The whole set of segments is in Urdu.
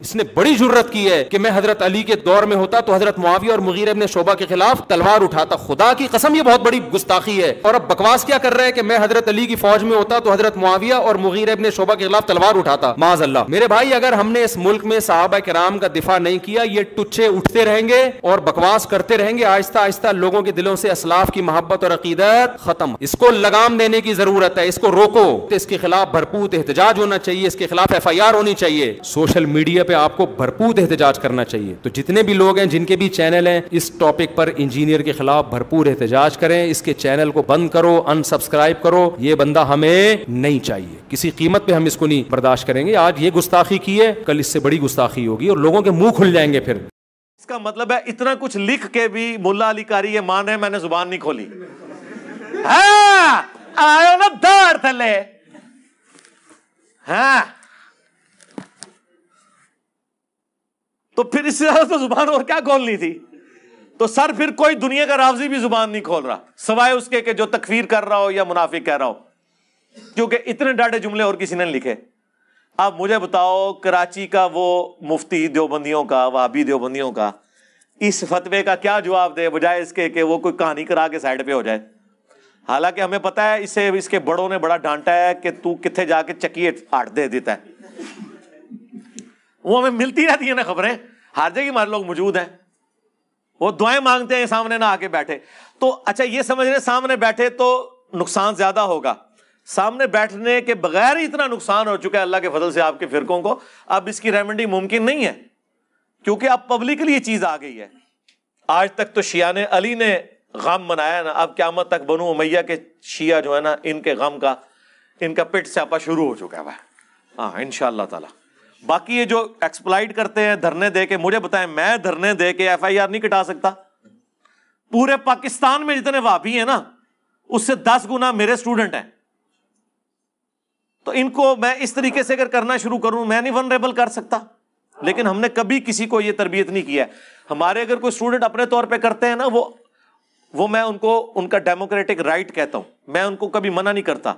اس نے بڑی جرت کی ہے کہ میں حضرت علی کے دور میں ہوتا تو حضرت معاویہ اور مغیرہ ابن شعبہ کے خلاف تلوار اٹھاتا. خدا کی قسم یہ بہت بڑی گستاخی ہے. اور اب بکواس کیا کر رہا ہے کہ میں حضرت علی کی فوج میں ہوتا تو حضرت معاویہ اور مغیرہ ابن شعبہ کے خلاف تلوار اٹھاتا. معاذ اللہ. میرے بھائی اگر ہم نے اس ملک میں صحابہ کرام کا دفاع نہیں کیا, یہ ٹچے اٹھتے رہیں گے اور بکواس کرتے رہیں گے, آہستہ آہستہ لوگوں کے دلوں سے اسلاف کی محبت اور عقیدت ختم. اس کو لگام دینے کی ضرورت ہے, اس کو روکو. اس کے خلاف بھرپور احتجاج ہونا چاہیے, اس کے خلاف FIR ہونی چاہیے. سوشل میڈیا پہ آپ کو بھرپور احتجاج کرنا چاہیے. تو جتنے بھی لوگ ہیں جن کے بھی چینل ہیں, اس ٹاپک پر انجینئر کے خلاف بھرپور احتجاج کریں. اس کے چینل کو بند کرو, انسبسکرائب کرو. یہ بندہ ہمیں نہیں چاہیے, کسی قیمت پہ ہم اس کو نہیں برداشت کریں گے. آج یہ گستاخی کی ہے, کل اس سے بڑی گستاخی ہوگی اور لوگوں کے منہ کھل جائیں گے. پھر اس کا مطلب ہے اتنا کچھ لکھ کے بھی ملا علی قاری یہ مان رہے میں نے زبان نہیں کھولی. ہاں آئے نا دار تھلے. ہاں تو پھر اس سے زیادہ تو زبان اور کیا کھولنی تھی. تو سر پھر کوئی دنیا کا رافضی بھی زبان نہیں کھول رہا سوائے اس کے کہ جو تکفیر کر رہا ہو یا منافق کہہ رہا ہو, کیونکہ اتنے ڈاڑے جملے اور کسی نے لکھے. اب مجھے بتاؤ کراچی کا وہ مفتی دیوبندیوں کا, وہابی دیوبندیوں کا, اس فتوے کا کیا جواب دے بجائے اس کے کہ وہ کوئی کہانی کرا کے سائڈ پہ ہو جائے. حالانکہ ہمیں پتا ہے اسے اس کے بڑوں نے بڑا ڈانٹا ہے کہ تو کتنے جا کے چکی آٹ دے دیتا ہے. وہ ہمیں ملتی رہتی ہیں نا خبریں, ہر جگہ ہمارے لوگ موجود ہیں, وہ دعائیں مانگتے ہیں سامنے نہ آ کے بیٹھے. تو اچھا یہ سمجھ رہے سامنے بیٹھے تو نقصان زیادہ ہوگا. سامنے بیٹھنے کے بغیر ہی اتنا نقصان ہو چکا ہے اللہ کے فضل سے آپ کے فرقوں کو, اب اس کی ریمیڈی ممکن نہیں ہے کیونکہ اب پبلکلی یہ چیز آ گئی ہے. آج تک تو شیعان علی نے غم منایا نا, اب قیامت تک بنو امیہ کے شیعہ جو ہے نا ان کے غم کا ان کا پٹ سیاپا شروع ہو چکا ہے. ہاں انشاءاللہ تعالی. باقی یہ جو ایکسپلائٹ کرتے ہیں دھرنے دے کے, مجھے بتائیں میں دھرنے دے کے FIR نہیں کٹا سکتا؟ پورے پاکستان میں جتنے وہابی ہیں نا اس سے 10 گنا میرے اسٹوڈنٹ ہیں. تو ان کو میں اس طریقے سے اگر کرنا شروع کروں میں نہیں ونریبل کر سکتا. لیکن ہم نے کبھی کسی کو یہ تربیت نہیں کیا ہے. ہمارے اگر کوئی اسٹوڈنٹ اپنے طور پہ کرتے ہیں نا وہ میں ان کو ان کا ڈیموکریٹک رائٹ کہتا ہوں, میں ان کو کبھی منع نہیں کرتا.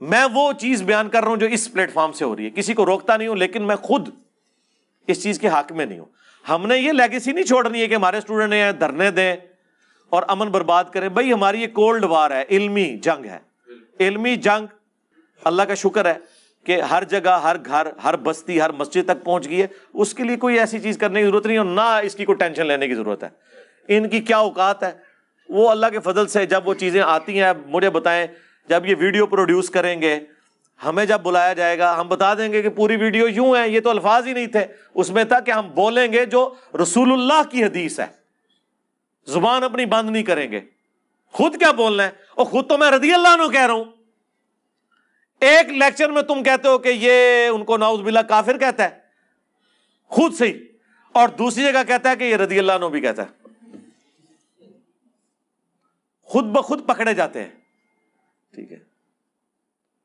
میں وہ چیز بیان کر رہا ہوں جو اس پلیٹ فارم سے ہو رہی ہے, کسی کو روکتا نہیں ہوں, لیکن میں خود اس چیز کے حق میں نہیں ہوں. ہم نے یہ لیگیسی نہیں چھوڑنی ہے کہ ہمارے اسٹوڈنٹ ہیں دھرنے دیں اور امن برباد کریں. بھائی ہماری یہ کولڈ وار ہے, علمی جنگ ہے. علمی جنگ اللہ کا شکر ہے کہ ہر جگہ ہر گھر ہر بستی ہر مسجد تک پہنچ گئی ہے. اس کے لیے کوئی ایسی چیز کرنے کی ضرورت نہیں اور نہ اس کی کوئی ٹینشن لینے کی ضرورت ہے. ان کی کیا اوقات ہے, وہ اللہ کے فضل سے جب وہ چیزیں آتی ہیں. مجھے بتائیں جب یہ ویڈیو پروڈیوس کریں گے, ہمیں جب بلایا جائے گا ہم بتا دیں گے کہ پوری ویڈیو یوں ہے, یہ تو الفاظ ہی نہیں تھے, اس میں تھا کہ ہم بولیں گے جو رسول اللہ کی حدیث ہے, زبان اپنی بند نہیں کریں گے. خود کیا بولنا ہے, اور خود تو میں رضی اللہ عنہ کہہ رہا ہوں. ایک لیکچر میں تم کہتے ہو کہ یہ ان کو نعوذ باللہ کافر کہتا ہے خود سے ہی, اور دوسری جگہ کہتا ہے کہ یہ رضی اللہ عنہ بھی کہتا ہے. خود بخود پکڑے جاتے ہیں. ٹھیک ہے,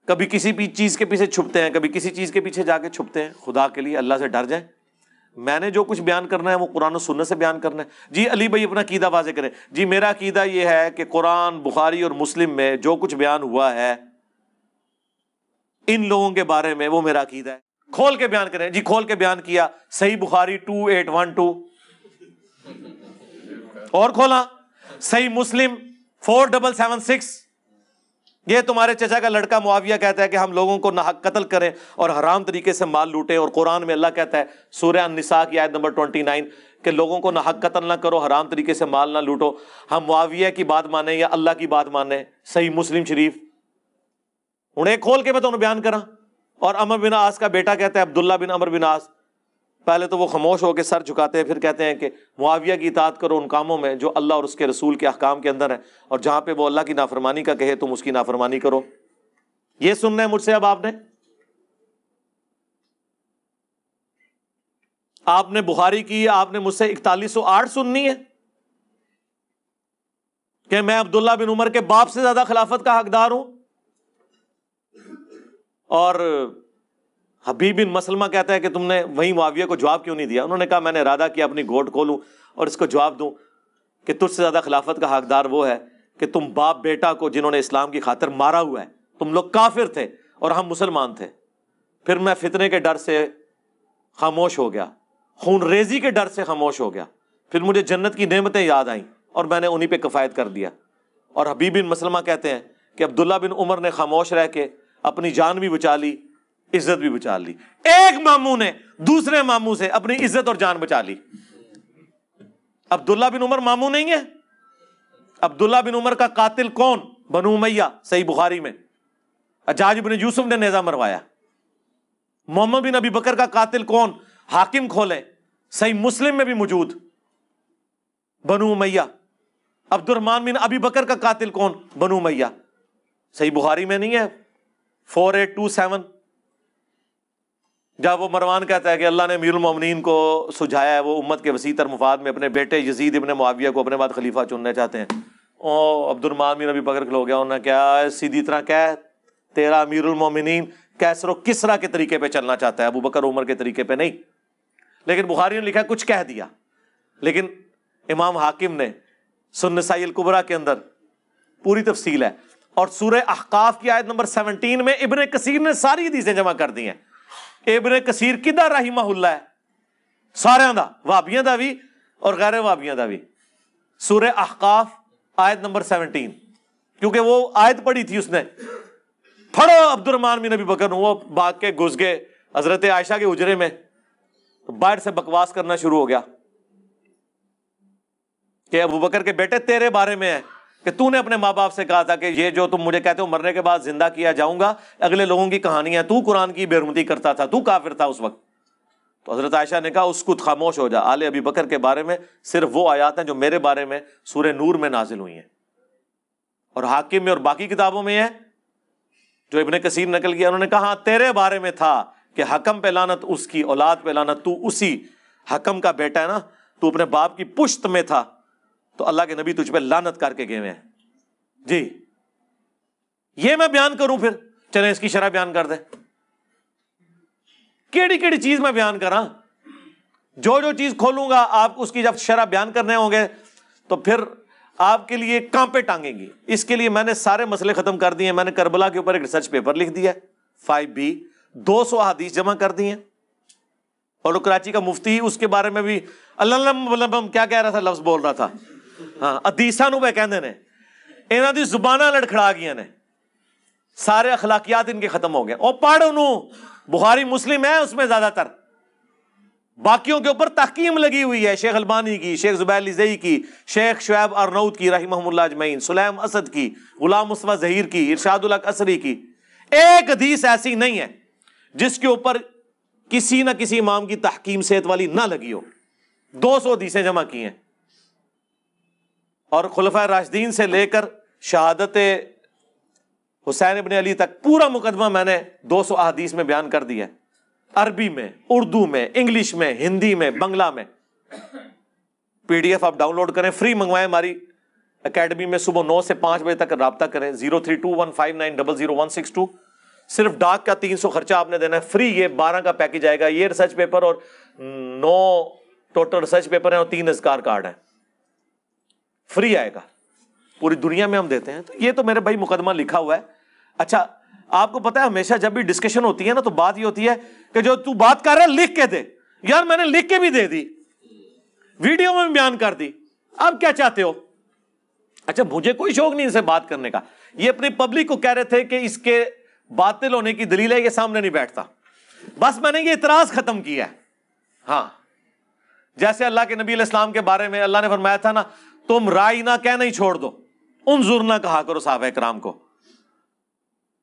کبھی کسی بھی چیز کے پیچھے چھپتے ہیں, کبھی کسی چیز کے پیچھے جا کے چھپتے ہیں. خدا کے لیے اللہ سے ڈر جائیں. میں نے جو کچھ بیان کرنا ہے وہ قرآن و سنت سے بیان کرنا ہے. جی علی بھائی اپنا عقیدہ واضح کریں. جی میرا عقیدہ یہ ہے کہ قرآن بخاری اور مسلم میں جو کچھ بیان ہوا ہے ان لوگوں کے بارے میں وہ میرا عقیدہ ہے. کھول کے بیان کریں. جی کھول کے بیان کیا, صحیح بخاری 2812 اور کھولا, صحیح مسلم 4776. یہ تمہارے چچا کا لڑکا معاویہ کہتا ہے کہ ہم لوگوں کو ناحق قتل کریں اور حرام طریقے سے مال لوٹیں, اور قرآن میں اللہ کہتا ہے سورہ النساء کی آیت نمبر 29 کہ لوگوں کو ناحق قتل نہ کرو, حرام طریقے سے مال نہ لوٹو. ہم معاویہ کی بات مانیں یا اللہ کی بات مانیں؟ صحیح مسلم شریف. ہوں ایک کھول کے میں تمہیں بیان کرا. اور عمر بن عاص کا بیٹا کہتا ہے عبداللہ بن عمر بن عاص, پہلے تو وہ خاموش ہو کے سر جھکاتے ہیں, پھر کہتے ہیں کہ معاویہ کی اطاعت کرو ان کاموں میں جو اللہ اور اس کے رسول کے احکام کے اندر ہے, اور جہاں پہ وہ اللہ کی نافرمانی کا کہے تم اس کی نافرمانی کرو. یہ سننا ہے مجھ سے. اب آپ نے بخاری کی, آپ نے مجھ سے 4108 سننی ہے کہ میں عبداللہ بن عمر کے باپ سے زیادہ خلافت کا حقدار ہوں. اور حبیب بن مسلمہ کہتا ہے کہ تم نے وہیں معاویہ کو جواب کیوں نہیں دیا؟ انہوں نے کہا میں نے ارادہ کیا اپنی گھوٹ کھولوں اور اس کو جواب دوں کہ تجھ سے زیادہ خلافت کا حقدار وہ ہے کہ تم باپ بیٹا کو جنہوں نے اسلام کی خاطر مارا ہوا ہے, تم لوگ کافر تھے اور ہم مسلمان تھے. پھر میں فتنے کے ڈر سے خاموش ہو گیا، خون ریزی کے ڈر سے خاموش ہو گیا. پھر مجھے جنت کی نعمتیں یاد آئیں اور میں نے انہی پہ کفایت کر دیا. اور حبیب بن مسلمہ کہتے ہیں کہ عبداللہ بن عمر نے خاموش رہ کے اپنی جان بھی بچا لی، عزت بھی بچا لی. ایک ماموں نے دوسرے ماموں سے اپنی عزت اور جان بچا لی. عبداللہ بن عمر ماموں نہیں ہے. عبداللہ بن عمر کا قاتل کون؟ بنو امیہ، صحیح بخاری میں حجاج بن یوسف نے نیزہ مروایا. محمد بن ابی بکر کا قاتل کون؟ حاکم کھولے، صحیح مسلم میں بھی موجود، بنو امیہ. عبد الرحمن بن ابی بکر کا قاتل کون؟ بنو امیہ، صحیح بخاری میں نہیں ہے 4827. جب وہ مروان کہتا ہے کہ اللہ نے امیر المومنین کو سجھایا ہے، وہ امت کے وسیع تر مفاد میں اپنے بیٹے یزید ابن معاویہ کو اپنے بعد خلیفہ چننا چاہتے ہیں. عبد الرحمن بن ابی بکر کھلو گیا، انہوں نے کیا سیدھی طرح کہہ تیرا امیر المومنین کیسر و کسرا کے طریقے پہ چلنا چاہتا ہے، ابو بکر عمر کے طریقے پہ نہیں. لیکن بخاری نے لکھا کچھ کہہ دیا. لیکن امام حاکم نے سنن نسائی الکبریٰ کے اندر پوری تفصیل ہے. اور سورہ احقاف کی آیت نمبر 17 میں ابن کثیر نے ساری حدیثیں جمع کر دی ہیں. ابن کثیر کدھر رحمہ اللہ ہے؟ سارے دا، وہابیاں دا بھی اور غیر وہابیاں دا بھی. سورہ احقاف آیت نمبر 17، کیونکہ وہ آیت پڑھی تھی اس نے. پڑھو عبد الرحمن بن ابی بکر، وہ بھاگ کے گھس گئے حضرت عائشہ کے حجرے میں، تو باہر سے بکواس کرنا شروع ہو گیا کہ ابو بکر کے بیٹے تیرے بارے میں ہے کہ تو نے اپنے ماں باپ سے کہا تھا کہ یہ جو تم مجھے کہتے ہو مرنے کے بعد زندہ کیا جاؤں گا، اگلے لوگوں کی کہانی ہے، تو قرآن کی بے حرمتی کرتا تھا، تو کافر تھا اس وقت. تو حضرت عائشہ نے کہا اس کو خاموش ہو جا، آل ابی بکر کے بارے میں صرف وہ آیات ہیں جو میرے بارے میں سورہ نور میں نازل ہوئی ہیں. اور حاکم میں اور باقی کتابوں میں ہے جو ابن کثیر نقل کیا، انہوں نے کہا تیرے بارے میں تھا کہ حکم پہ لعنت، اس کی اولاد پہ لعنت، تو اسی حکم کا بیٹا ہے نا، تو اپنے باپ کی پشت میں تھا، تو اللہ کے نبی تجھ پہ لعنت کر کے گئے ہیں. جی یہ میں بیان کروں، پھر چلیں اس کی شرح بیان کر دیں. کیڑی کیڑی چیز میں بیان کراں؟ جو چیز کھولوں گا آپ اس کی جب شرح بیان کرنے ہوں گے تو پھر آپ کے لیے کانپے ٹانگیں گی. اس کے لیے میں نے سارے مسئلے ختم کر دیے. میں نے کربلا کے اوپر ایک ریسرچ پیپر لکھ دیا 5B، 200 حدیث جمع کر دی ہیں. اور کراچی کا مفتی اس کے بارے میں بھی اللہ کیا کہہ رہا تھا، لفظ بول رہا تھا، ہاں حدیثاں نو پہ کہندے نے، انہاں دی زباناں لڑکھڑا گئیاں نے، سارے اخلاقیات ان کے ختم ہو گئے. اور پڑھ انہوں بخاری مسلم ہے اس میں زیادہ تر، باقیوں کے اوپر تحکیم لگی ہوئی ہے، شیخ البانی کی، شیخ زبیر لزئی کی، شیخ شعیب ارناؤت کی رحمہم اللہ اجمعین، سلیم اسد کی، غلام مصطفیٰ ظہیر کی، ارشاد الحق اثری کی. ایک حدیث ایسی نہیں ہے جس کے اوپر کسی نہ کسی امام کی تحکیم صحت والی نہ لگی ہو. 200 حدیثیں جمع کی ہیں. اور خلفائے راشدین سے لے کر شہادت حسین ابن علی تک پورا مقدمہ میں نے 200 احادیث میں بیان کر دیا ہے، عربی میں، اردو میں، انگلش میں، ہندی میں، بنگلہ میں. PDF آپ ڈاؤن لوڈ کریں، فری منگوائیں. ہماری اکیڈمی میں صبح 9 سے 5 بجے تک رابطہ کریں. 032159000162. صرف ڈاک کا 300 خرچہ آپ نے دینا ہے، فری. یہ 12 کا پیکج آئے گا. یہ ریسرچ پیپر اور 9 ٹوٹل ریسرچ پیپر ہیں اور 3 اذکار کارڈ ہیں، فری آئے گا. پوری دنیا میں ہم دیتے ہیں. تو یہ تو میرے بھائی مقدمہ لکھا ہوا ہے. اچھا آپ کو پتا ہے ہمیشہ جب بھی ڈسکشن ہوتی ہے نا تو بات یہ ہوتی ہے کہ جو تو بات کر رہا ہے لکھ کے دے. یار میں نے لکھ کے بھی دے دی، ویڈیو میں بھی بیان کر دی، آپ کیا چاہتے ہو؟ اچھا مجھے کوئی شوق نہیں ان سے بات کرنے کا. یہ اپنی پبلک کو کہہ رہے تھے کہ اس کے باطل ہونے کی دلیل ہے یہ سامنے نہیں بیٹھتا. بس میں نے یہ اعتراض ختم کیا ہے. ہاں جیسے اللہ کے نبی علیہ السلام کے بارے میں اللہ نے فرمایا تھا نا، تم رائی نہ کہنا ہی چھوڑ دو، انظر نہ کہا کرو صحابہ کرام کو.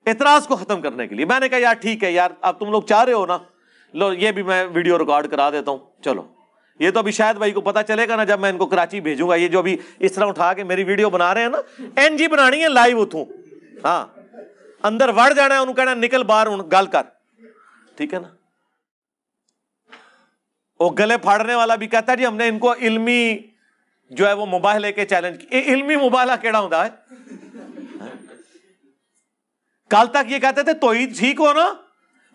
اعتراض کو ختم کرنے کے لیے میں نے کہا یار ٹھیک ہے یار، اب تم لوگ چاہ رہے ہو نا، لو یہ بھی میں ویڈیو ریکارڈ کرا دیتا ہوں. چلو یہ تو ابھی شاید بھائی کو پتا چلے گا نا جب میں ان کو کراچی بھیجوں گا. یہ جو ابھی اس طرح اٹھا کے میری ویڈیو بنا رہے ہیں نا، NG بنانی ہے لائیو اتوں. ہاں اندر وڑ جانا ہے، انہوں کہنا نکل باہر گل کر، ٹھیک ہے نا. وہ گلے پھاڑنے والا بھی کہتا ہے جی ہم نے ان کو علمی جو ہے وہ مباہلے کے چیلنج کی. علمی مباہلہ کیڑا ہوتا ہے؟ کل تک یہ کہتے تھے توحید ٹھیک ہو نا،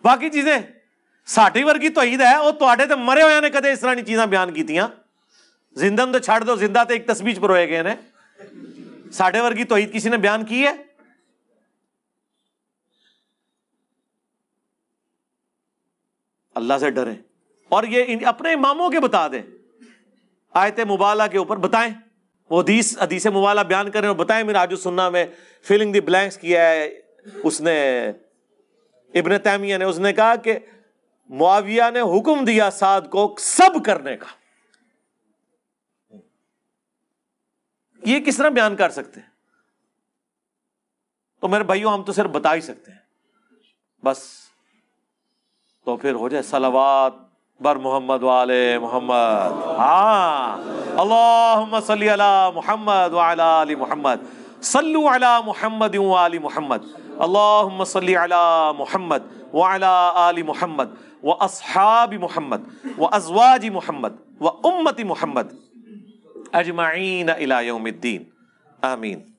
باقی چیزیں ساڈی ورگی توحید ہے، وہ تواڈے تے مرے ہوئے نے کدے اس طرح دی چیزاں بیان کیتیاں. زندہ تو چھڑ دو، زندہ تے ایک تسبیح پروئے گئے نے. ساڈے ورگی توحید کسی نے بیان کی ہے؟ اللہ سے ڈریں. اور یہ اپنے اماموں کے بتا دیں، آیت مبالہ کے اوپر بتائیں، وہ حدیث مبالہ بیان کریں اور بتائیں۔ منہاج السنہ میں فلنگ دی بلینکس کیا ہے اس نے، ابن تیمیہ نے، اس نے کہا کہ معاویہ نے حکم دیا سعد کو سب کرنے کا۔ یہ کس طرح بیان کر سکتے ہیں؟ تو میرے بھائیوں ہم تو صرف بتا ہی سکتے ہیں بس، تو پھر ہو جائے صلوات بر محمد وآل محمد۔ ہاں، اللہم صلی علی محمد وعلی آل محمد، صلو علی محمد وآل محمد، اللہم صلی علی محمد وعلی آل محمد واصحاب محمد وازواج محمد وامت محمد اجمعین الی یوم الدین، آمین۔